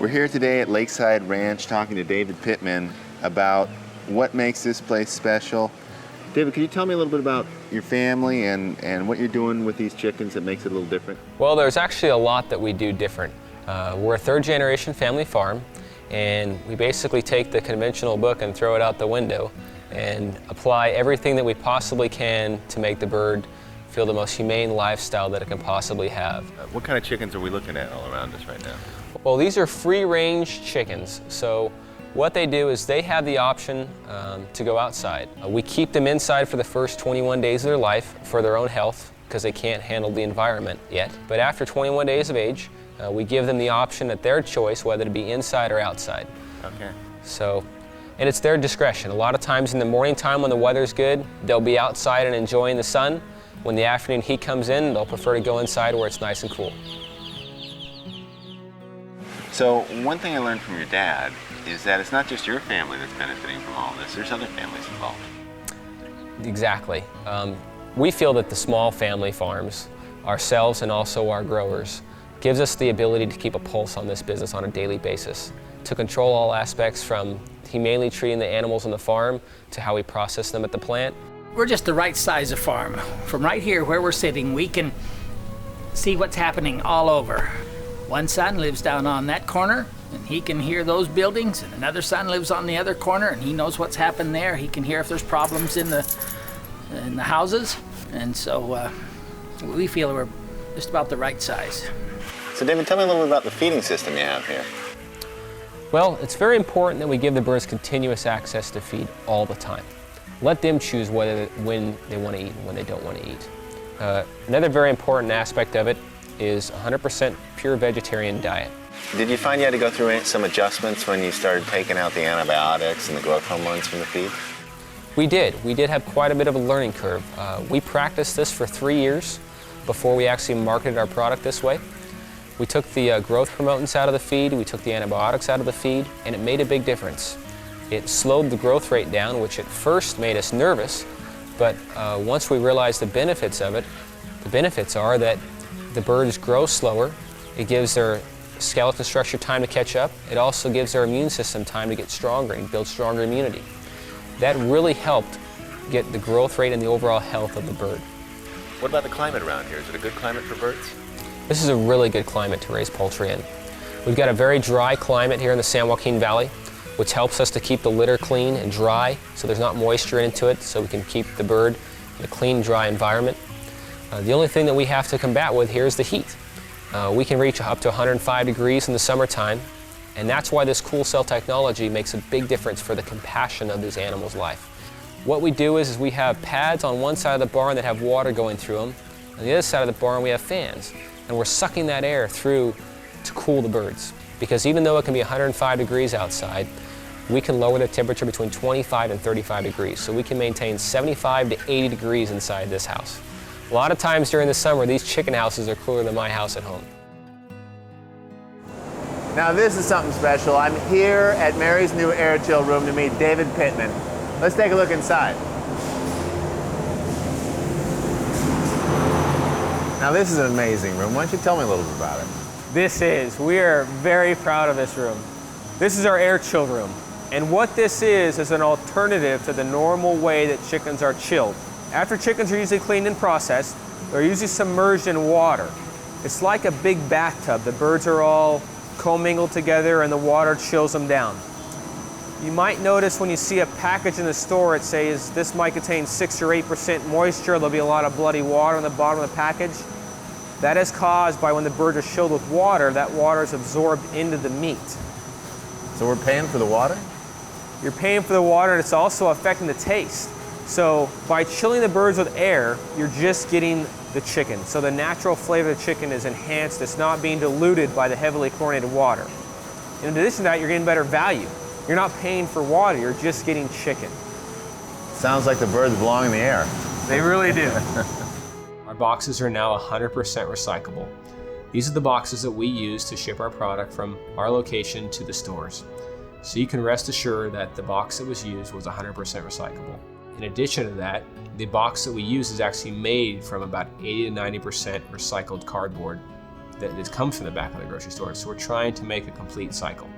here today at Lakeside Ranch talking to David Pittman about what makes this place special. David, can you tell me a little bit about your family and what you're doing with these chickens that makes it a little different? Well, there's actually a lot that we do different. We're a third-generation family farm, and we basically take the conventional book and throw it out the window and apply everything that we possibly can to make the bird feel the most humane lifestyle that it can possibly have. What kind of chickens are we looking at all around us right now? Well, these are free-range chickens. So what they do is they have the option to go outside. We keep them inside for the first 21 days of their life for their own health because they can't handle the environment yet. But after 21 days of age, we give them the option at their choice whether to be inside or outside. Okay. And it's their discretion. A lot of times in the morning time when the weather's good, they'll be outside and enjoying the sun. When the afternoon heat comes in, they'll prefer to go inside where it's nice and cool. So one thing I learned from your dad is that it's not just your family that's benefiting from all this, there's other families involved. Exactly. We feel that the small family farms, ourselves and also our growers, gives us the ability to keep a pulse on this business on a daily basis, to control all aspects from humanely treating the animals on the farm to how we process them at the plant. We're just the right size of farm. From right here where we're sitting, we can see what's happening all over. One son lives down on that corner, and he can hear those buildings, and another son lives on the other corner, and he knows what's happened there. He can hear if there's problems in the houses, and so we feel we're just about the right size. So David, tell me a little bit about the feeding system you have here. Well, it's very important that we give the birds continuous access to feed all the time. Let them choose when they want to eat and when they don't want to eat. Another very important aspect of it is 100% pure vegetarian diet. Did you find you had to go through some adjustments when you started taking out the antibiotics and the growth hormones from the feed? We did. We did have quite a bit of a learning curve. We practiced this for 3 years before we actually marketed our product this way. We took the growth promotants out of the feed, we took the antibiotics out of the feed, and it made a big difference. It slowed the growth rate down, which at first made us nervous, but once we realized the benefits of it, the benefits are that the birds grow slower, it gives their skeleton structure time to catch up, it also gives their immune system time to get stronger and build stronger immunity. That really helped get the growth rate and the overall health of the bird. What about the climate around here? Is it a good climate for birds? This is a really good climate to raise poultry in. We've got a very dry climate here in the San Joaquin Valley, which helps us to keep the litter clean and dry so there's not moisture into it, so we can keep the bird in a clean, dry environment. The only thing that we have to combat with here is the heat. We can reach up to 105 degrees in the summertime, and that's why this cool cell technology makes a big difference for the compassion of these animals' life. What we do is we have pads on one side of the barn that have water going through them. On the other side of the barn we have fans, and we're sucking that air through to cool the birds. Because even though it can be 105 degrees outside, we can lower the temperature between 25 and 35 degrees. So we can maintain 75 to 80 degrees inside this house. A lot of times during the summer, these chicken houses are cooler than my house at home. Now this is something special. I'm here at Mary's new air chill room to meet David Pittman. Let's take a look inside. Now this is an amazing room. Why don't you tell me a little bit about it? We are very proud of this room. This is our air chill room. And what this is an alternative to the normal way that chickens are chilled. After chickens are usually cleaned and processed, they're usually submerged in water. It's like a big bathtub. The birds are all commingled together and the water chills them down. You might notice when you see a package in the store, it says this might contain 6 or 8% moisture. There'll be a lot of bloody water on the bottom of the package. That is caused by when the birds are chilled with water, that water is absorbed into the meat. So we're paying for the water? You're paying for the water, and it's also affecting the taste. So by chilling the birds with air, you're just getting the chicken. So the natural flavor of the chicken is enhanced. It's not being diluted by the heavily chlorinated water. In addition to that, you're getting better value. You're not paying for water, you're just getting chicken. Sounds like the birds belong in the air. They really do. Our boxes are now 100% recyclable. These are the boxes that we use to ship our product from our location to the stores. So you can rest assured that the box that was used was 100% recyclable. In addition to that, the box that we use is actually made from about 80 to 90% recycled cardboard. that comes from the back of the grocery store. So we're trying to make a complete cycle.